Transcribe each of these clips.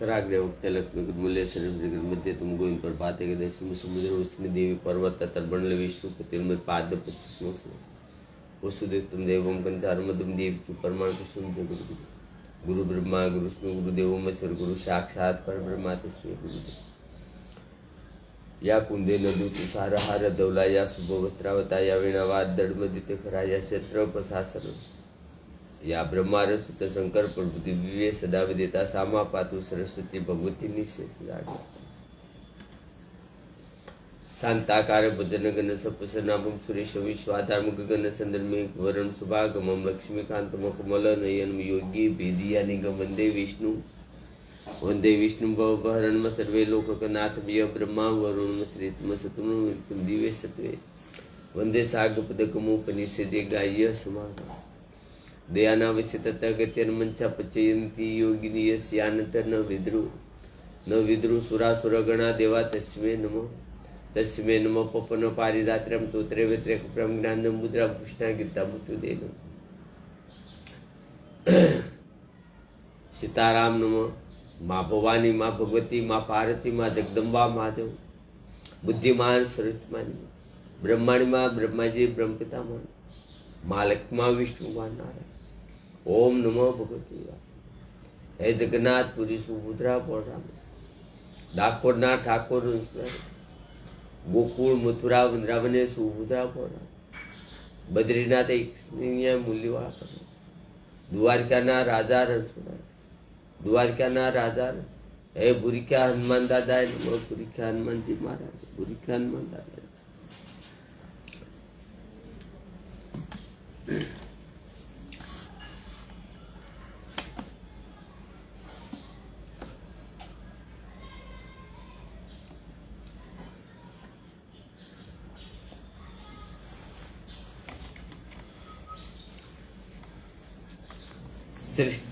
कराग्रे वक्ते लक्ष्मी मूल्य शरीर मध्य तुम गोविंद पर बातें के देश में समुद्र उसने देवी पर्वत तर्बण विष्णु तिरमत पाद पच्चीस वसुदेव तुम देवम कंचार मधुम देव की परमाणु कुसुम गुरु गुरु ब्रह्मा गुरु विष्णु गुरुदेव मत्सर गुरु साक्षात पर ब्रह्मा तस्मै गुरुदेव या कुंदे नदू तुषार हार दौला या शुभ वस्त्रावता या वीणावाद दड़मदित खरा या क्षेत्र प्रशासन या ब्रह्मार सुत शंकर प्रभुति विवे सदा विदेता सामा पातु सरस्वती भगवती निशेष शांताकार भजन गण सपसनाभम सुरेश विश्वाधाम गगन चंद्रमे वरुण शुभागमम लक्ष्मीकांतम कमल नयन योगी भेदिया निगम वंदे विष्णु भवहरण सर्वे लोकनाथ ब्रह्मा वरुण श्रीतम सतुम दिव्य सत्वे वंदे सागपदकमुपनिषदे गाह्य समागम दयाना विश्य तथागत्यन्मंचा पचयन्ति योगिनी यस्यानंतर न विद्रु सुरासुरगणा देवा तस्मै नमः पपन पारिदात्रम तोत्रे व्यतिरेक प्रम ज्ञानम मुद्रा पुष्णा गीता मुतुदेन सीताराम नमः माँ भवानी माँ भगवती माँ पार्वती माँ जगदम्बा महादेव बुद्धिमान सरस्वती ब्रह्माणी माँ ब्रह्माजी ब्रह्मपिता माँ लक्ष्मा विष्णु माँ नारायण ओम नमो भगवती हे जगन्नाथ पुरी सुभद्रा बोराम डाकोरना ठाकुर गोकुल मथुरा वृंदावने सुभद्रा बोराम बद्रीनाथ एक मूल्यवान द्वारकाना राजा रसुना द्वारकाना राजा हे बुरिका हनुमान दादा बुरिका हनुमान जी महाराज बुरिका हनुमान दादा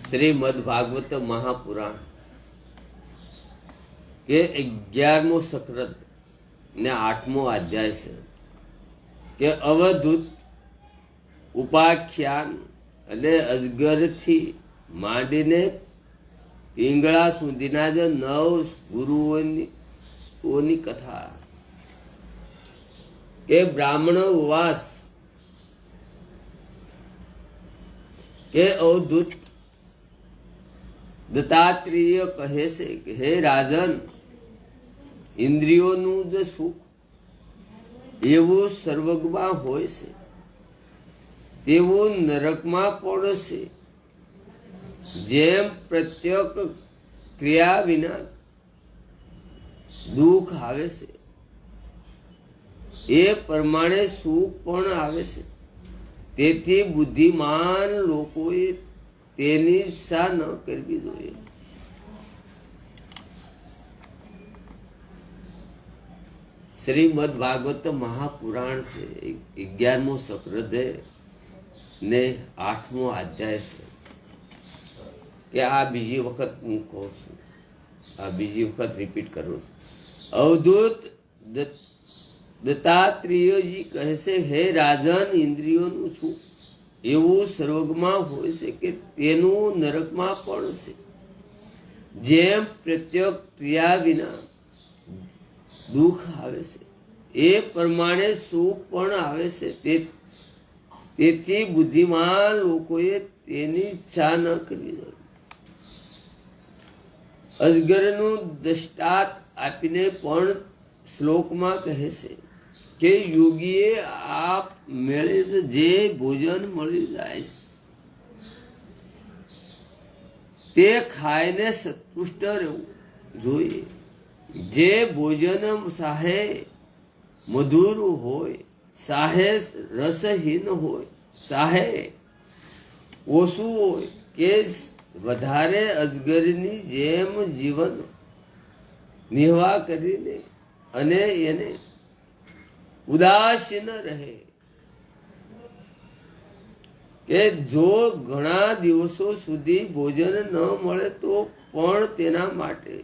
श्रीमद् भागवत महापुराण के 11मो सकृत ने 8मो अध्याय से के अवधूत उपाख्यान એટલે અજગરથી માંડીને પિંગળા સુધીના જે 9 ગુરુઓની કથા કે બ્રાહ્મણ ઉવાસ કે અવધૂત દત્તાત્રેય કહે છે કે હે રાજન ઇન્દ્રિયોનું જે સુખ એવું સર્વગમાં હોય છે તેવું નરકમાં પણ છે જેમ પ્રત્યેક ક્રિયા વિના દુઃખ આવે છે એ પ્રમાણે સુખ પણ આવે છે તેથી બુદ્ધિમાન લોકોએ તેની ઈચ્છા ન કરવી જોઈએ શ્રીમદ ભાગવત મહાપુરાણ છે 11મો સક્રદ ને 8મો અધ્યાય છે કે આ બીજી વખત હું કહું છું આ બીજી વખત રિપીટ કરું છું અવધૂત દત્તાત્રેયજી કહે છે હે રાજન ઇન્દ્રિયોનું સુખ એવું સ્વર્ગમાં હોય છે કે તેનું નરકમાં પણ છે જેમ પ્રત્યેક ક્રિયા વિના દુઃખ આવે છે એ પ્રમાણે સુખ પણ આવે છે તેથી બુદ્ધિમાન લોકોએ તેની ઈચ્છા ન કરવી જોઈએ અજગરનું દૃષ્ટાંત આપીને પણ શ્લોકમાં કહે છે કે યોગીએ આપ મેળે જે ભોજન મળી જાય છે તે ખાઈને સંતુષ્ટ રહેવું જોઈએ જે ભોજન સાહે મધુર હોય સાહે રસહીન હોય સાહે ઓછું હોય કે વધારે અજગરની જેમ જીવન નિર્વાહ કરીને અને એને ઉદાસીન રહે કે જો ઘણા દિવસો સુધી ભોજન ન મળે તો પણ તેના માટે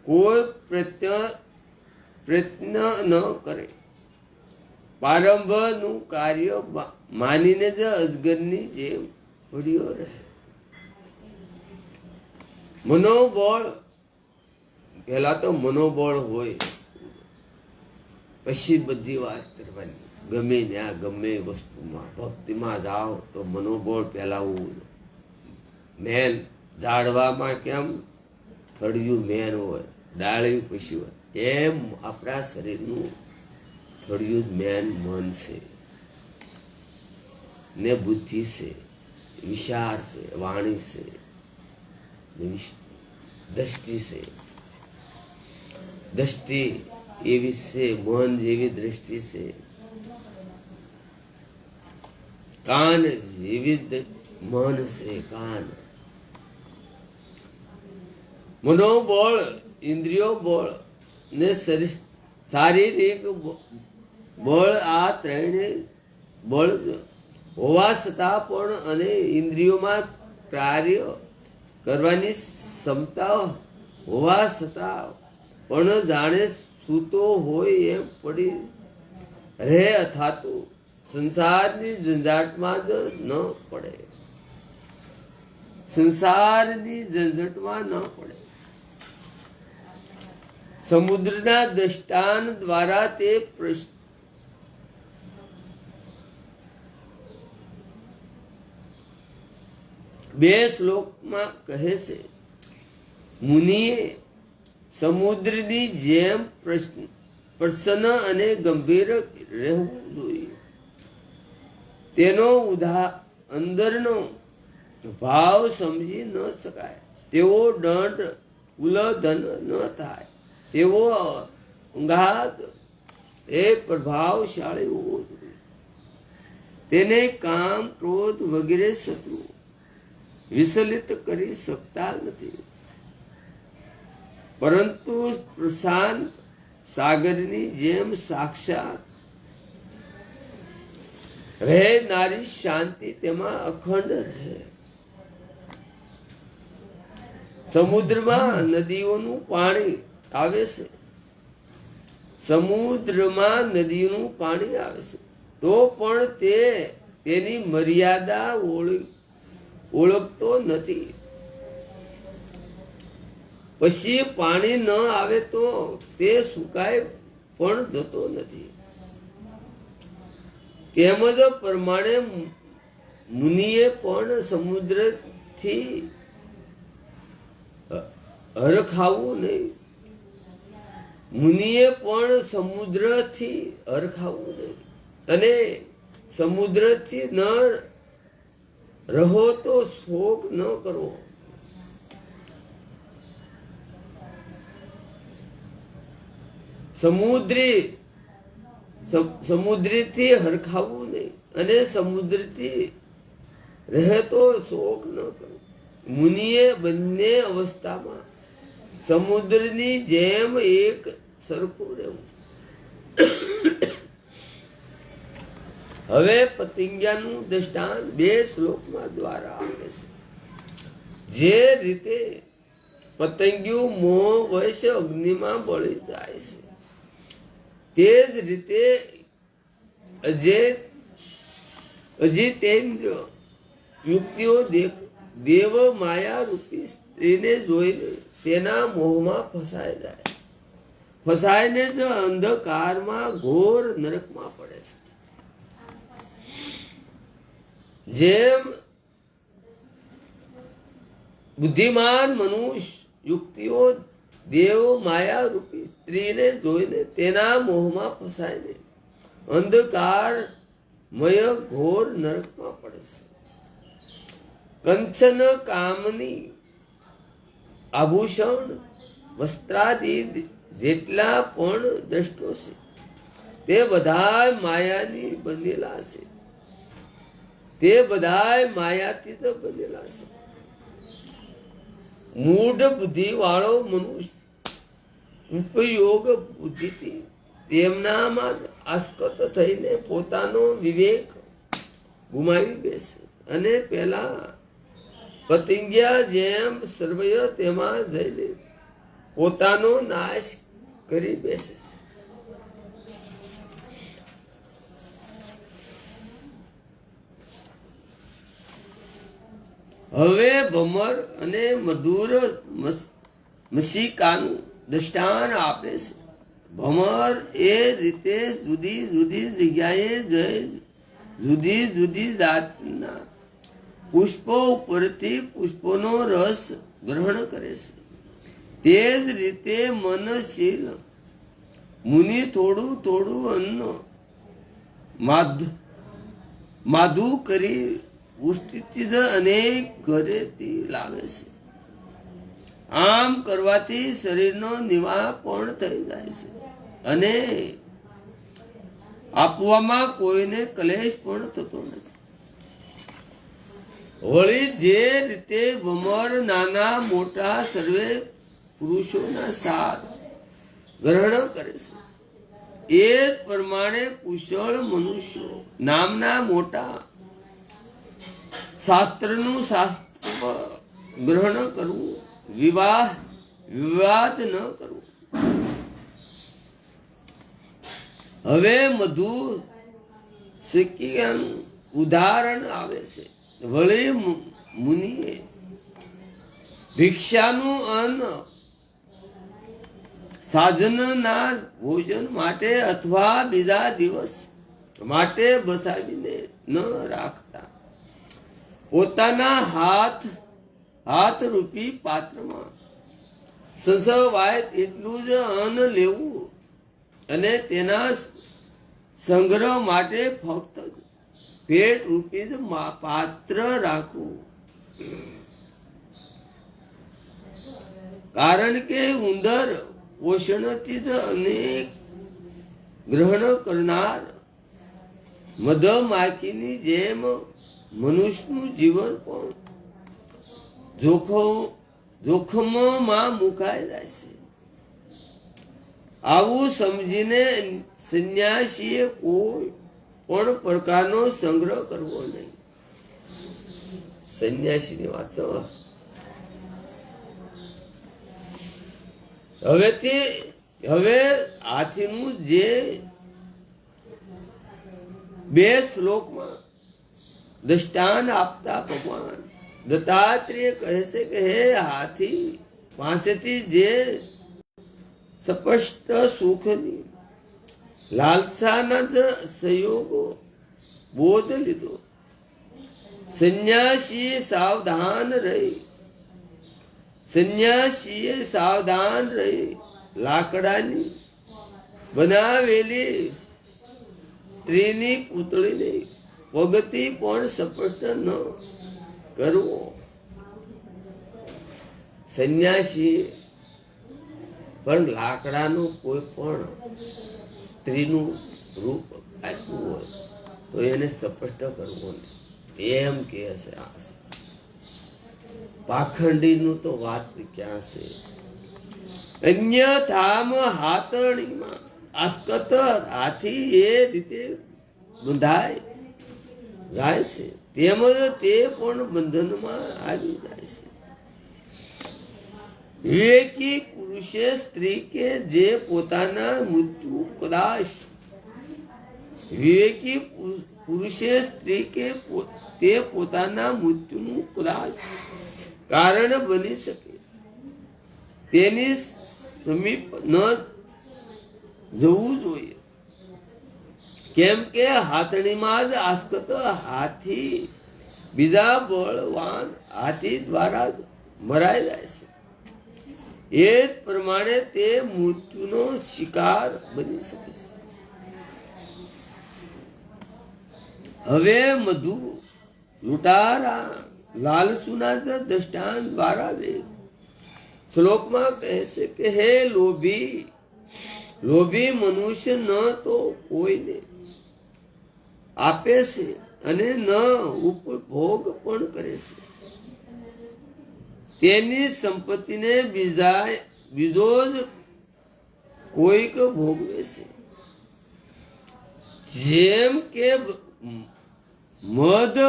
કોઈ પ્રયત્ન ન કરે પ્રારંભનું કાર્ય માનીને જ અજગરની જેમ પડ્યો રહે મનોબળ પહેલા તો મનોબળ હોય, પછી બધી વાત કરવાની. ગમે ત્યાં ગમે વસ્તુમાં ભક્તિમાં જાઓ તો મનોબળ પહેલા હોવું. મેન ઝાડવામાં કેમ થળિયું મેન હોય, ડાળિયું પછી હોય, એમ આપણા શરીરનું થળિયું જ મેન મન છે ને બુદ્ધિ છે, વિચાર છે, વાણી છે, દ્રષ્ટિ છે. દ્રષ્ટિ એવી છે, મન જેવી દ્રષ્ટિ છે, કાન જેવી મન છે. કાન મનોબળ, ઇન્દ્રિયો બળ ને શારીરિક બળ, આ ત્રણે બળ હોવા છતાં પણ અને ઇન્દ્રિયોમાં કાર્ય કરવાની ક્ષમતા હોવા છતાં પણ જાણે સૂતો હોય એમ પડી રહે, અથાતું સંસારની ઝંઝાટમાં જ ન પડે. સંસારની ઝંઝટમાં ન પડે. સમુદ્રના દ્રષ્ટાંત દ્વારા તે બે શ્લોકમાં કહે છે, મુનિએ સમુદ્રની જેમ પ્રસન્ન અને ગંભીર રહેવું જોઈએ. તેનો અંદરનો ભાવ સમજી ન શકાય તેવો દંડ ઉલ્લંઘન ન થાય તેવો અંગાત એ પ્રભાવશાળી હોવો જોઈએ. તેને કામ, ક્રોધ વગેરે શત્રુ વિચલિત કરી શકતા નથી, પરંતુ પ્રશાંત સાગરની જેમ સાક્ષાત રહેનારી શાંતિ તેમાં અખંડ રહે. સમુદ્રમાં નદીઓનું પાણી આવે છે, સમુદ્રમાં નદીઓનું પાણી આવે છે, તો પણ તે તેની મર્યાદા ઓળખતો નથી. પછી પાણી ન આવે તો તે સુકાય પણ જતો નથી. તેમજ પ્રમાણે મુનિએ પણ સમુદ્રથી હરખાવું નહીં. મુનિએ પણ સમુદ્રથી હરખાવું નહીં અને સમુદ્રથી ન રહો તો શોક ન કરવો. સમુદ્રથી હરખાવું નહીં અને સમુદ્રથી રહે તો શોક ન કરવો. મુનિએ બંને અવસ્થામાં સમુદ્રની જેમ એક સરખું રહેવું. હવે પતંગિયાનું દ્રષ્ટાંત બે શ્લોકમાં દ્વારા આપે છે. જે રીતે પતંગિયું મોહ વશ અગ્નિમાં બળી જાય છે, તે જ રીતે અજિતેન્દ્ર યુક્તિઓ દેવ માયા રૂપી સ્ત્રીને જોઈને તેના મોહમાં ફસાઈ જાય, ફસાઈને જ અંધકારમાં ઘોર નરકમાં પડે છે. જેમ બુદ્ધિમાન મનુષ્ય યુક્તિઓ દેવ માયા રૂપી સ્ત્રીને જોઈને તેના મોહમાં ફસાઈને અંધકારમય ઘોર નરકમાં પડે છે. કંચન કામની આભૂષણ વસ્ત્રાદિ જેટલા પણ દ્રષ્ટો છે તે બધા માયાની બનેલા છે. તે બધા માયાથી તો બનેલા છે. મૂઢ બુદ્ધિ વાળો મનુષ્ય ઉપયોગ બુદ્ધિથી તેમનામાં આસક્ત થઈને પોતાનો વિવેક ગુમાવી બેસે અને પેલા પતંગિયા જેમ સર્વય તેમાં જઈને પોતાનો નાશ કરી બેસે છે. હવે ભમર અને મધુર મસિકાનું દ્રષ્ટાન આપે છે. ભમર એ રીતે જુદી જુદી જગ્યાએ જુદી જુદી જાતના પુષ્પો ઉપરથી પુષ્પોનો રસ ગ્રહણ કરે છે. તે જ રીતે મનશીલ મુનિ થોડું થોડું અન્ન માધુ કરી ઉષ્ટિત અનેક ઘરેથી લાવે છે. આમ કરવાથી શરીરનો નિવાહ પણ થઈ જાય છે અને આપવામાં કોઈને ક્લેશ પણ થતો નથી. વળી જે રીતે ભમર નાના મોટા સર્વે પુરુષોના સાર ગ્રહણ કરે છે, એ જ પ્રમાણે કુશળ મનુષ્યો નામના મોટા શાસ્ત્રનું શાસ્ત્ર ગ્રહણ કરવું, વિવાદ ન કરવું. હવે મધુ શિકિયાનું ઉદાહરણ આવે છે. વળી મુનિએ ભિક્ષાનું અન્ન સાધનના ભોજન માટે અથવા બીજા દિવસ માટે બસાવીને ન રાખતા પોતાના હાથ રૂપી પાત્રમાં સંસવાય એટલું જ અન્ન લેવું અને તેના સંગ્રહ માટે ફક્ત પેટ રૂપી જ પાત્ર રાખવું. કારણ કે ઉંદર પોષણથી જ અનેક ગ્રહણ કરનાર મધમાખીની જેમ મનુષ્યનું જીવન પણ જોખમમાં મુકાઈ જાય છે. આવું સમજીને સંન્યાસીએ કોઈ પણ પ્રકારનો સંગ્રહ કરવો નહીં. સંન્યાસીની વાત હવે હાથીનું જે 2 શ્લોકમાં દ્રષ્ટાંત આપતા ભગવાન દત્તાત્રેય કહે છે કે હે હાથી પાસેથી જે સ્પષ્ટ સુખની લાલસાના જ સંયોગો બોધ લીધો. સંન્યાસીએ સાવધાન રહી લાકડાની બનાવેલી સ્ત્રીની પૂતળીને પગથી પણ સ્પષ્ટ ન કરવો. સંન્યાસી પણ લાકડાનું કોઈ પણ સ્ત્રીનું રૂપ આપ્યું હોય તો એને સ્પષ્ટ કરવો નહીં, એમ કે છે. પાખંડીનું તો વાત ક્યાં છે. અન્યથામ હાથણીમાં આસ્કત હાથી એ રીતે બંધાય જાય છે તેમજ તે પણ બંધનમાં આવી જાય છે. વિવેકી પુરુષે સ્ત્રી કે જે પોતાના મૃત્યુ કદાચ વિવેકી પુરુષે સ્ત્રી કે તે પોતાના મૃત્યુનું કદાચ કારણ બની શકે તેની સમીપ ન જવું જોઈએ. કેમ કે હાથણીમાં જ આસ્કત હાથી બીજા બળવાન હાથી દ્વારા જ મરાઈ જાય છે. એ જ પ્રમાણે તે મૃત્યુનો શિકાર બની શકે છે. હવે મધુ લૂંટારા લાલસુના જ દ્રષ્ટાંત દ્વારા શ્લોકમાં કહે છે કે હે લોભી મનુષ્ય ન તો કોઈને આપે છે અને ન ઉપભોગ પણ કરે છે. તેની સંપત્તિને બીજો જ કોઈક ભોગવે છે. જેમ કે મધ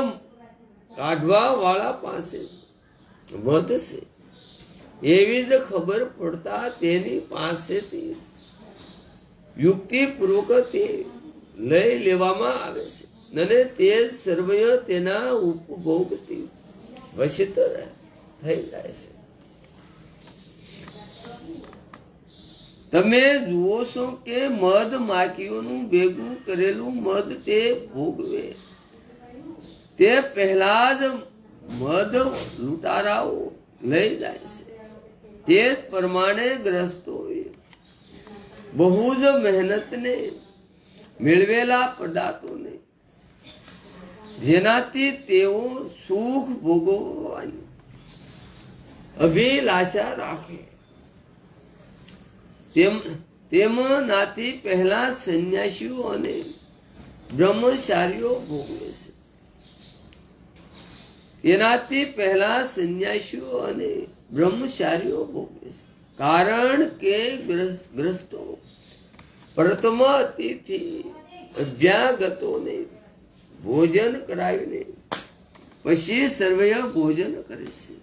કાઢવા વાળા પાસે મધ છે એવી જ ખબર પડતા તેની પાસેથી યુક્તિપૂર્વક તે લઈ લેવામાં આવે છે અને તે સર્વય તેના ઉપભોગથી વશિત થઈ જાય છે. તમે જુઓ છો કે મધ માખીઓનું ભેગું કરેલું મધ તે ભોગવે તે પહેલા જ મધ લૂંટારાઓ લઈ જાય છે. તે જ પ્રમાણે ગ્રસ્તોએ બહુ જ મહેનતને મેળવેલા પદાર્થોને જેનાથી તેઓ સુખ ભોગવવાની અભિલાષા રાખે તેમનાથી પહેલા સંન્યાસીઓ અને બ્રહ્મચારીઓ ભોગવે છે. તેનાથી પહેલા સંન્યાસીઓ અને બ્રહ્મચારીઓ ભોગવે છે. કારણ કે ગ્રસ્તો પ્રથમ અતિથિ અભ્યાગતોને ભોજન કરાવીને પછી સર્વે ભોજન કરે છે.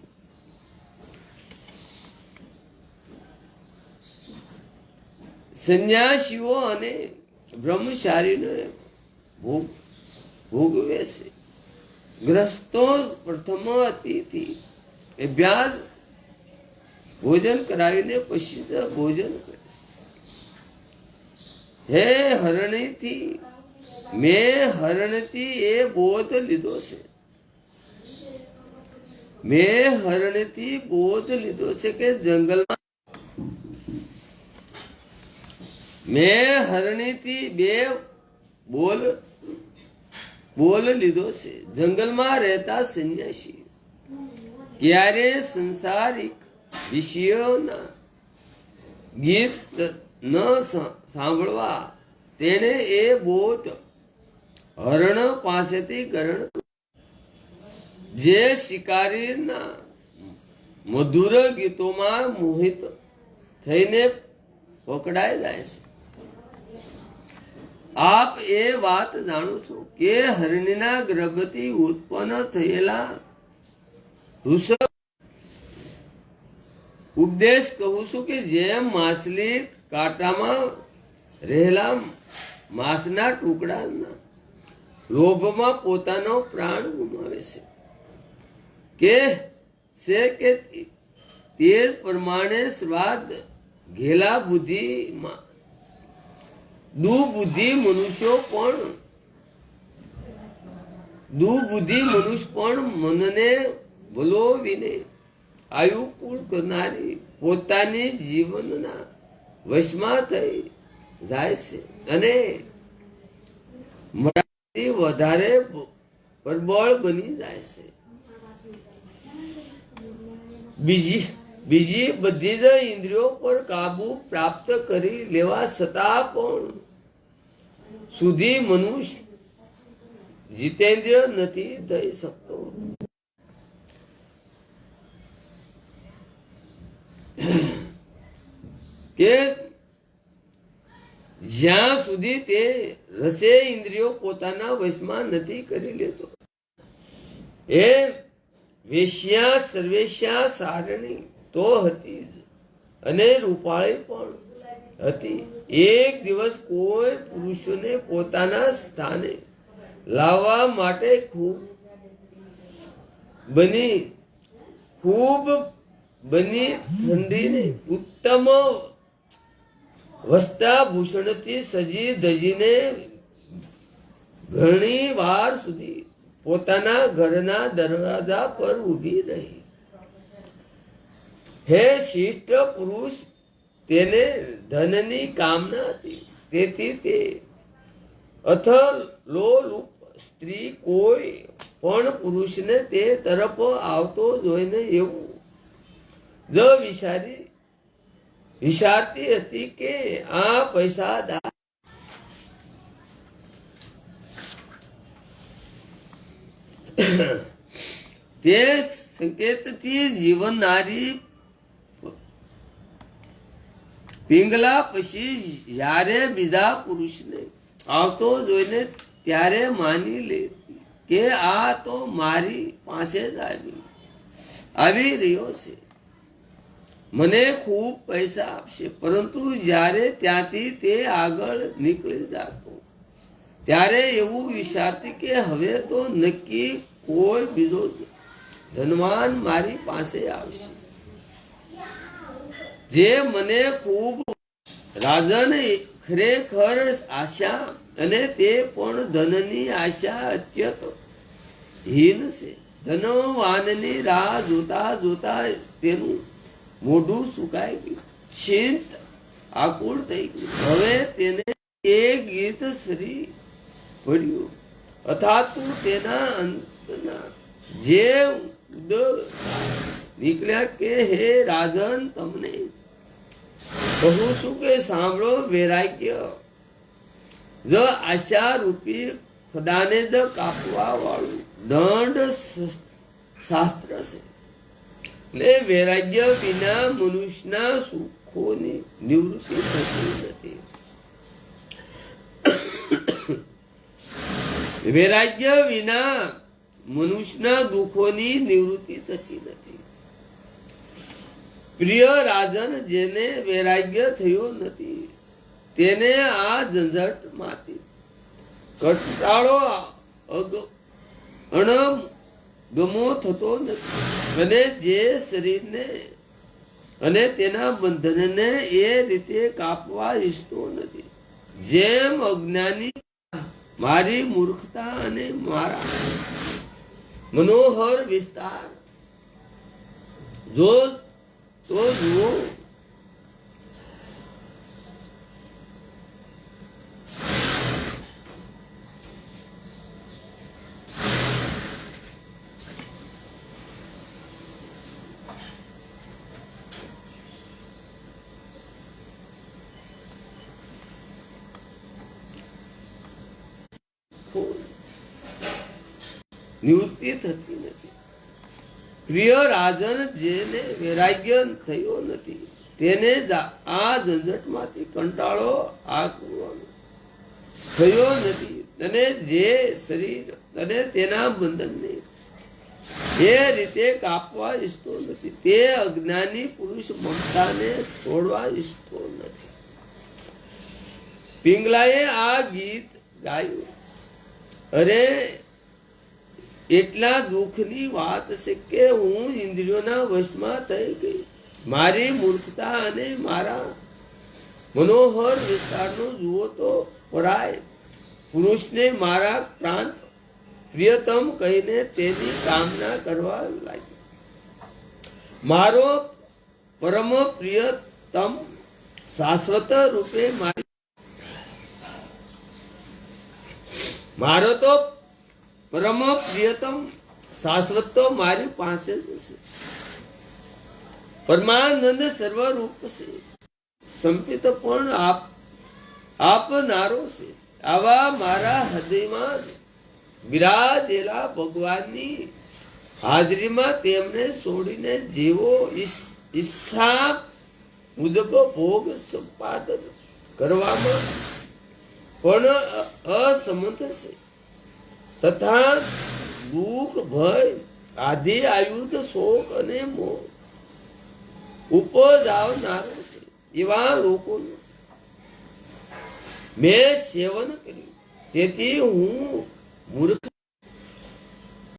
સંન્યાસીઓ અને બ્રહ્મચારીને ભોગવે છે. ગ્રસ્તો પ્રથમ અતિથિ અભ્યાસ ભોજન કરાવીને પછી ભોજન કરે છે. હે હરણીથી મેં હરણથી એ બોધ લીધો છે. મેં હરણથી બોધ લીધો છે કે જંગલમાં મેં હરણીથી બે બોલ લીધો છે. જંગલમાં રહેતા સંન્યાસી ક્યારે સંસારિક વિષયોના ગીત ન સાંભળવા તેને એ બોધ હરણ પાસેથી ગ્રહણ જે શિકારીના મધુર ગીતોમાં મોહિત થઈને પકડાઈ જાય છે. આપ એ વાત જાણો છો કે હરણીના ગર્ભથી ઉત્પન્ન થયેલા ઉપદેશ કહું છું કે જેમ માછલી કાંટામાં રહેલા માંસના ટુકડાના લોભમાં પોતાનો પ્રાણ ગુમાવે છે કે તે પ્રમાણે સ્વાદ ઘેલા બુદ્ધિમાં દુબુદ્ધિ મનુષ્ય પણ મનને વલોવીને આયુકૂળ કરનારી પોતાની જીવનના વશમાં થઈ જાય છે અને વધારે પ્રબળ બની જાય છે. બીજી બધી જ ઇન્દ્રિયો પર કાબુ પ્રાપ્ત કરી લેવા છતાં પણ સુધી મનુષ્ય જીતેન્દ્રિય નથી થઈ શકતો. કે જ્યાં સુધી તે રસે ઇન્દ્રિયો પોતાના વશમાં નથી કરી લેતો. એ વેશ્યા સર્વેશ્યા સારણી તો હતી અને રૂપાળી પણ હતી. એક દિવસ કોઈ પુરુષોને પોતાના સ્થાને લાવવા માટે ખૂબ બની ઠંડીને ઉત્તમ વસ્ત્રાભૂષણથી સજી ધજીને ઘણી વાર સુધી પોતાના ઘરના દરવાજા પર ઊભી રહી. હે શિષ્ટ પુરુષ, તેને ધનની કામના હતી, તેથી તે અથલોલુપ સ્ત્રી કોઈ પણ પુરુષને તે તરફ આવતો જોઈને એવું જ વિચારતી હતી કે આ પૈસાદાર તે સંકેતથી જીવનારી પિંગલા પછી જ્યારે બીજા પુરુષને આવતો જોઈને ત્યારે માની લેતી કે આ તો મારી પાસે જ આવી રહ્યો છે, મને ખૂબ પૈસા આપશે. પરંતુ જ્યારે ત્યાંથી તે આગળ નીકળી જતો ત્યારે એવું વિચારતી કે હવે તો નક્કી કોઈ બીજો ધનવાન મારી પાસે આવશે જે મને ખૂબ રાજન ખરેખર આશા, અને તે પણ ધનની આશા અત્યંત હીન છે. ધનવાનની રાહ જોતા જોતા તેનું મોઢું સુકાઈ ગયું, ચિંત આકુળ થઈ ગયું. હવે તેને એ ગીત શ્રી પડ્યું, અથાતું તેના અંતના જે ઉદર નીકળ્યા કે હે રાજન, તમને કહું છું કે સાંભળો. વૈરાગ્ય જ આશા રૂપી ખદાને જ કાપવા વાળું દંડ શાસ્ત્ર છે. એટલે વૈરાગ્ય વિના મનુષ્યના સુખોની નિવૃત્તિ થતી નથી. વૈરાગ્ય વિના મનુષ્યના દુઃખોની નિવૃત્તિ થતી નથી. પ્રિય રાજન, જેને વૈરાગ્ય થયો નથી તેને આ ઝંઝટ માંથી કંટાળો અણગમો થતો નથી, અને જે શરીરને અને તેના બંધનને એ રીતે કાપવા ઈચ્છતો નથી. જેમ અજ્ઞાની મારી મૂર્ખતા અને મારા મનોહર વિસ્તાર જો તો જુઓ. નિવૃત્તિ થતી નથી. પ્રિય રાજન, જેને વૈરાગ્ય થયો નથી તેને આ ઝંઝટમાંથી કંટાળો આકવાનો થયો નથી, અને જે શરીર અને તેના બંધનને એ રીતે કાપવા ઈચ્છતો નથી, તે અજ્ઞાની પુરુષ મમતાને છોડવા ઈચ્છતો નથી. પિંગલાએ આ ગીત ગાયું. અરે એટલા દુઃખની વાત છે કે હું ઇન્દ્રિયોના વશમાં થઈ ગઈ. મારી મૂર્ખતા અને મારા મનોહર વિસ્તારનો જુઓ તો પરાય પુરુષને મારા પ્રાંત પ્રિયતમ કહીને તેની કામના કરવા લાગી. મારો પરમ પ્રિયતમ શાશ્વત રૂપે મારો તો પરમ પ્રિયતમ શાશ્વત તો મારી પાસે જ છે. પરમાનંદ સર્વરૂપ છે, સંપિત પણ આપનારો છે. આવા મારા હૃદયમાં બિરાજેલા ભગવાનની હાજરીમાં તેમને છોડીને જેવો ઈચ્છા મુજબ ભોગ સંપાદન કરવામાં પણ અસમર્થ છે, તથા દુઃખ, ભય, આધિ, આયુધ, શોક અને મોહ ઉપજાવનારો છે. એવા લોકોનું મેં સેવન કર્યું, તેથી હું મૂર્ખ